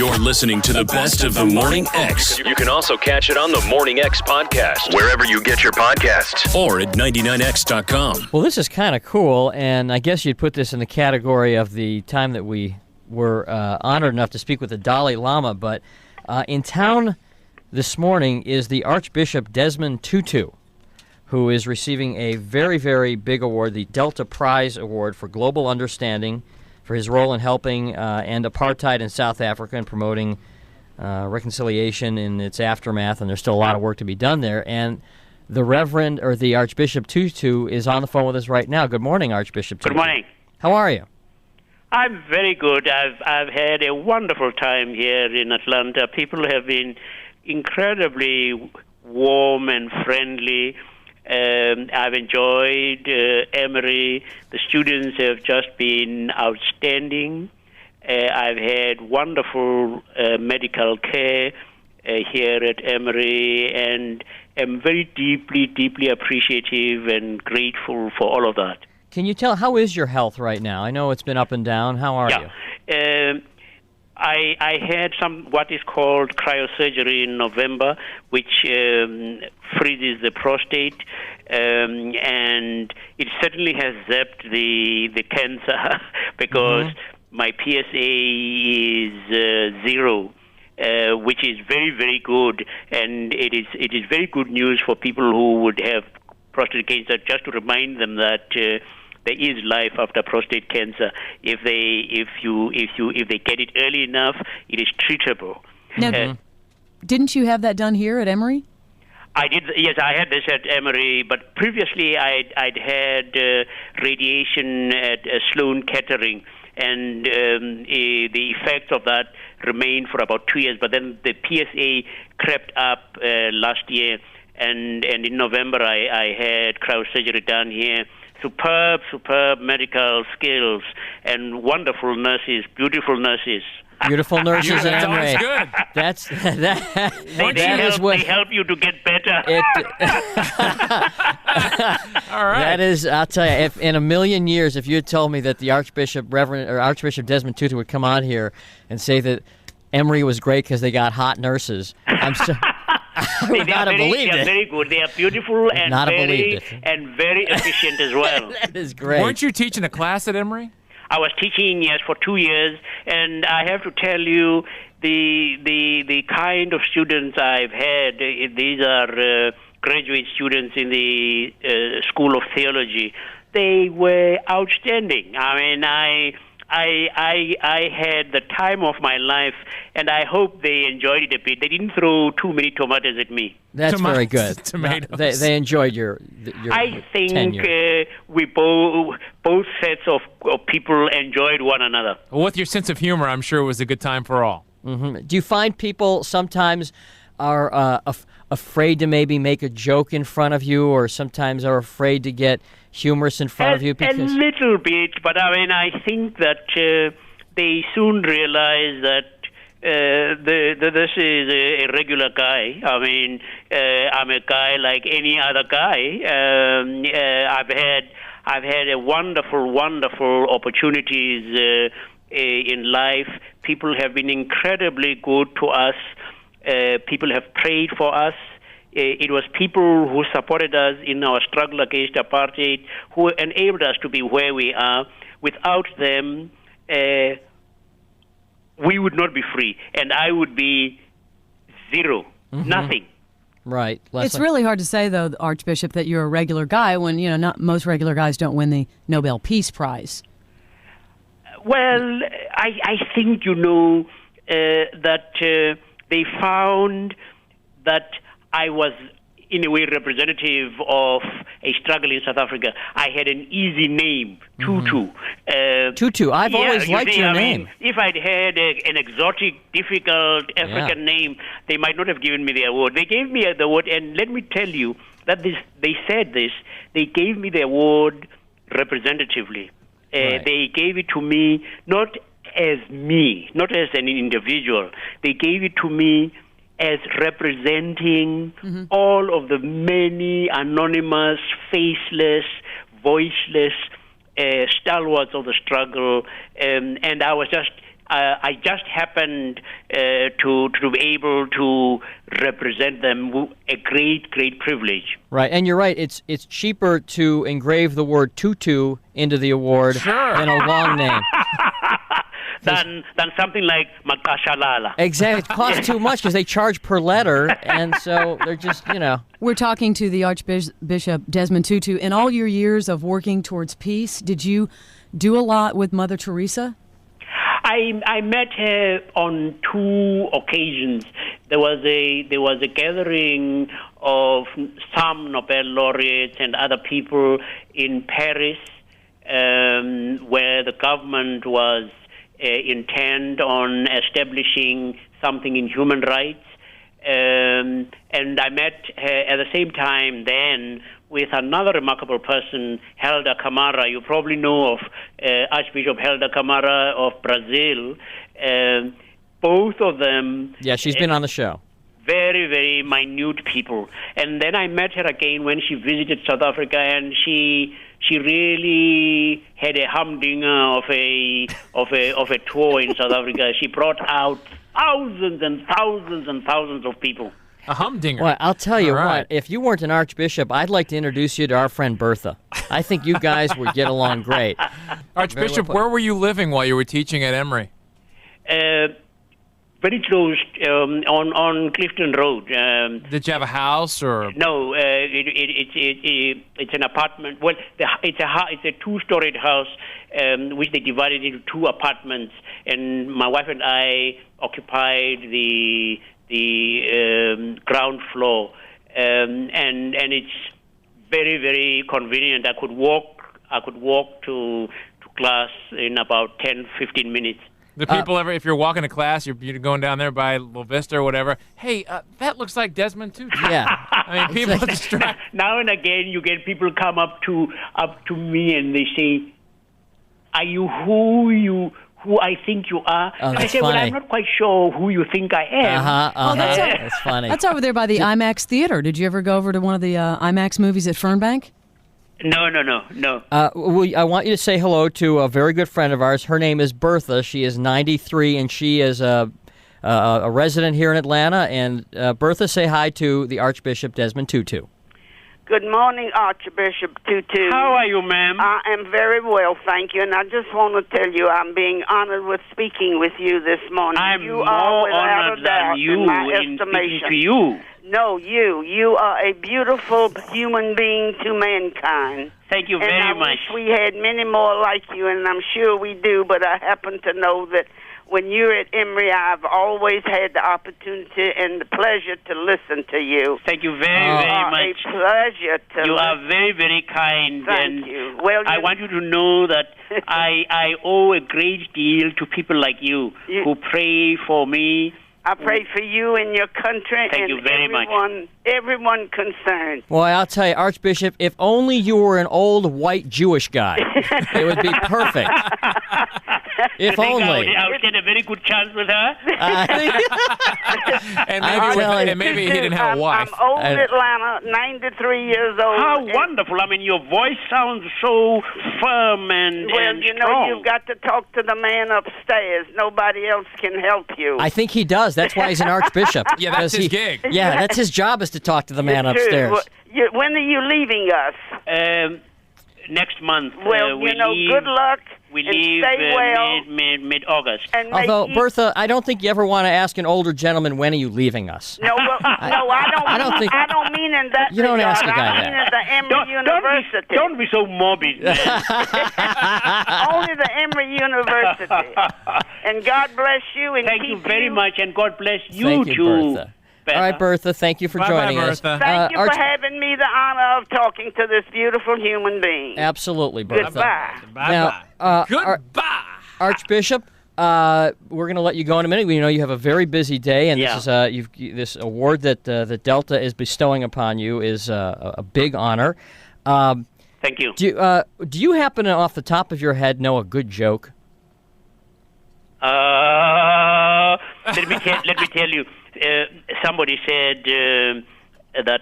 You're listening to the best of the Morning X. You can also catch it on the Morning X podcast, wherever you get your podcasts, or at 99x.com. Well, this is kind of cool, and I guess you'd put this in the category of the time that we were honored enough to speak with the Dalai Lama, but in town this morning is the Archbishop Desmond Tutu, who is receiving a very, very big award, the Delta Prize Award for Global Understanding, for his role in helping end apartheid in South Africa and promoting reconciliation in its aftermath, and there's still a lot of work to be done there. And the Reverend, or the Archbishop Tutu, is on the phone with us right now. Good morning, Archbishop Tutu. Good morning. How are you? I'm very good. I've had a wonderful time here in Atlanta. People have been incredibly warm and friendly. I've enjoyed Emory. The students have just been outstanding. I've had wonderful medical care here at Emory, and am very deeply, deeply appreciative and grateful for all of that. Can you tell, how is your health right now? I know it's been up and down. How are you? I had what is called cryosurgery in November, which freezes the prostate, and it certainly has zapped the cancer because my PSA is 0. Which is very, very good, and it is very good news for people who would have prostate cancer. Just to remind them that there is life after prostate cancer if they get it early enough. It is treatable. Now, didn't you have that done here at Emory? I did. Yes, I had this at Emory, but previously I'd had radiation at Sloan Kettering. And the effects of that remained for about 2 years. But then the PSA crept up last year, and in November I had cryosurgery done here. Superb medical skills and wonderful nurses, beautiful nurses. Beautiful nurses at Emory. That's good. They help you to get better. All right. That is, I'll tell you, if in a million years, if you had told me that the Archbishop Desmond Tutu would come on here and say that Emory was great because they got hot nurses, I would not have believed it. They are very good. They are beautiful and very efficient as well. That is great. Weren't you teaching a class at Emory? I was teaching, yes, for 2 years, and I have to tell you, the kind of students I've had, these are graduate students in the School of Theology. They were outstanding. I mean, I had the time of my life, and I hope they enjoyed it a bit. They didn't throw too many tomatoes at me. That's very good. Tomatoes. They enjoyed your I think tenure. We both sets of people enjoyed one another. Well, with your sense of humor, I'm sure it was a good time for all. Mm-hmm. Do you find people sometimes are afraid to maybe make a joke in front of you, or sometimes are afraid to get humorous in front of you? A little bit, but I mean, I think that they soon realize that this is a regular guy. I mean, I'm a guy like any other guy. I've had a wonderful opportunities in life. People have been incredibly good to us. People have prayed for us. It was people who supported us in our struggle against apartheid who enabled us to be where we are. Without them, we would not be free, and I would be zero, nothing. Right. It's really hard to say, though, Archbishop, that you're a regular guy when, not most regular guys don't win the Nobel Peace Prize. Well, I think, that they found that I was, in a way, representative of a struggle in South Africa. I had an easy name, Tutu. Tutu. I've always liked your name. If I'd had an exotic, difficult African name, they might not have given me the award. They gave me the award, and let me tell you that they gave me the award representatively. Right. They gave it to me not as me, not as an individual. They gave it to me as representing all of the many anonymous, faceless, voiceless stalwarts of the struggle. And I was I just happened to be able to represent them. A great privilege. Right, and you're right. It's cheaper to engrave the word Tutu into the award than a long name. Than something like Makashalala. Exactly. It costs too much because they charge per letter, and so they're just, We're talking to the Archbishop Desmond Tutu. In all your years of working towards peace, did you do a lot with Mother Teresa? I met her on 2 occasions. There was a gathering of some Nobel laureates and other people in Paris, where the government was intent on establishing something in human rights. And I met her at the same time then with another remarkable person, Helder Camara. You probably know of Archbishop Helder Camara of Brazil. Both of them... Yeah, she's been on the show. Very, very minute people. And then I met her again when she visited South Africa, and she really had a humdinger of a tour in South Africa. She brought out thousands and thousands and thousands of people. A humdinger. Well, I'll tell you All right. what, if you weren't an archbishop, I'd like to introduce you to our friend Bertha. I think you guys would get along great. Archbishop, where were you living while you were teaching at Emory? Very close on Clifton Road. Did you have a house or? No, it's an apartment. Well, it's a 2-storied house which they divided into 2 apartments, and my wife and I occupied the ground floor, and it's very, very convenient. I could walk to class in about 10-15 minutes. Do people ever, if you're walking to class, you're going down there by La Vista or whatever, hey, that looks like Desmond Tutu. Yeah. I mean, people distract. Now and again, you get people come up to me and they say, "Are you who I think you are?" Oh, and I that's say, "Well, funny. I'm not quite sure who you think I am." Oh, That's funny. That's over there by the IMAX Theater. Did you ever go over to one of the IMAX movies at Fernbank? No. I want you to say hello to a very good friend of ours. Her name is Bertha. She is 93, and she is a resident here in Atlanta. And Bertha, say hi to the Archbishop Desmond Tutu. Good morning, Archbishop Tutu. How are you, ma'am? I am very well, thank you. And I just want to tell you, I'm being honored with speaking with you this morning. I'm you more are without honored a doubt than you in my in estimation. speaking to you. No, you. You are a beautiful human being to mankind. Thank you And very I much. wish we had many more like you, and I'm sure we do, but I happen to know that when you're at Emory, I've always had the opportunity and the pleasure to listen to you. Thank you very much. A pleasure to You listen. are very, very kind. Thank and you. Well, I want you to know that I owe a great deal to people like you who pray for me. I pray for you and your country Thank and you very much. everyone concerned. Well, I'll tell you, Archbishop, if only you were an old white Jewish guy, it would be perfect. If I think only. I would stand a very good chance with her. And maybe he didn't have a wife. I'm old Atlanta, 93 years old. How wonderful. I mean, your voice sounds so firm and you strong. know, you've got to talk to the man upstairs. Nobody else can help you. I think he does. That's why he's an archbishop. Yeah, that's 'Cause his gig. Yeah, that's his job, is to talk to the man It's true. upstairs. Well, when are you leaving us? Next month. Well, we you know, leave, good luck We and leave stay well. mid-August. And may Although, he- Bertha, I don't think you ever want to ask an older gentleman, when are you leaving us? No, well, I don't mean in that. You don't regard. ask a guy I mean that. at the Emory University. Don't be so morbid, man. Only the Emory University. And God bless you and Thank keep you very much, and God bless you Thank you, too. Bertha. All right, Bertha, thank you for Bye-bye, joining us. Bertha. Thank you Arch- for having me the honor of talking to this beautiful human being. Absolutely, Bertha. Goodbye. Now, Goodbye. Archbishop, we're going to let you go in a minute. We know you have a very busy day, and Yeah. this is this award that that Delta is bestowing upon you is a big honor. Thank you. Do you happen to, off the top of your head, know a good joke? Let me tell you. Somebody said that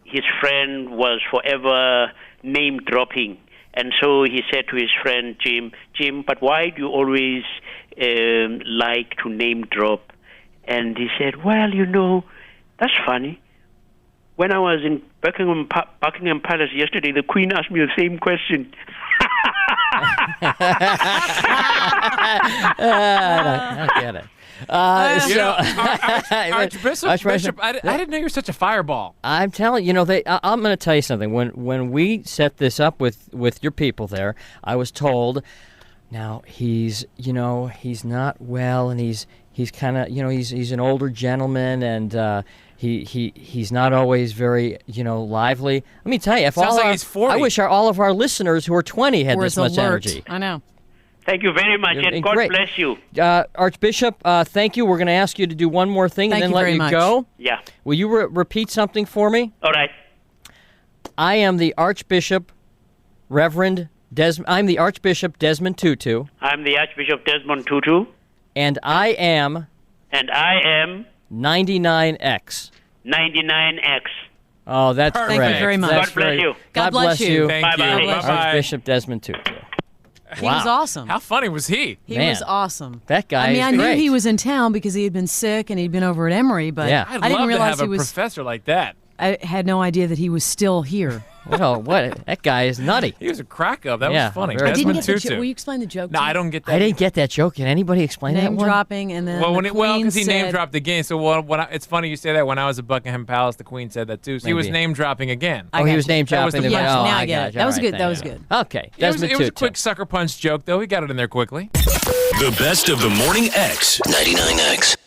his friend was forever name dropping, and so he said to his friend Jim, but why do you always like to name drop. And he said, well, that's funny. When I was in Buckingham Palace yesterday, the Queen asked me the same question. I don't get it. Archbishop, I didn't know you were such a fireball. I'm telling you, I'm going to tell you something. When we set this up with your people there, I was told, now he's not well, and he's kind of, he's an older gentleman, and he's not always very, lively. Let me tell you, he's 40. I wish all of our listeners who are 20 had this much energy. I know. Thank you very much, and God great. bless you. Archbishop, thank you. We're going to ask you to do one more thing and then let you go. Yeah. Will you repeat something for me? All right. I am the Archbishop, I'm the Archbishop Desmond Tutu. I'm the Archbishop Desmond Tutu. And I am 99X. 99X. Oh, that's correct. Thank you very much. That's God bless great. you. God bless you. Thank you. Bye-bye. Bye-bye. Archbishop Desmond Tutu. He was awesome. How funny was he? He Man. was awesome. That guy I mean, is I knew great. he was in town because he had been sick and he'd been over at Emory, but Yeah. I didn't love realize to have he a was. professor like that. I had no idea that he was still here. Well, that guy is nutty. He was a crack up. That Yeah, was funny. very I didn't Desmond get the Tutu. Will you explain the joke? No, to me? I don't get that. I didn't get that joke. Can anybody explain that Name one? dropping, and then Well, the Queen because he name said- dropped again. So it's funny you say that. When I was at Buckingham Palace, the Queen said that too. So he was Maybe. name dropping again. Oh, he was name That was dropping. the Oh, punchline. Now I I get got it. you. That was All good. right, That was thank you. good. Okay, It was Desmond a Tutu. quick sucker punch joke, though. He got it in there quickly. The best of the Morning X. 99X.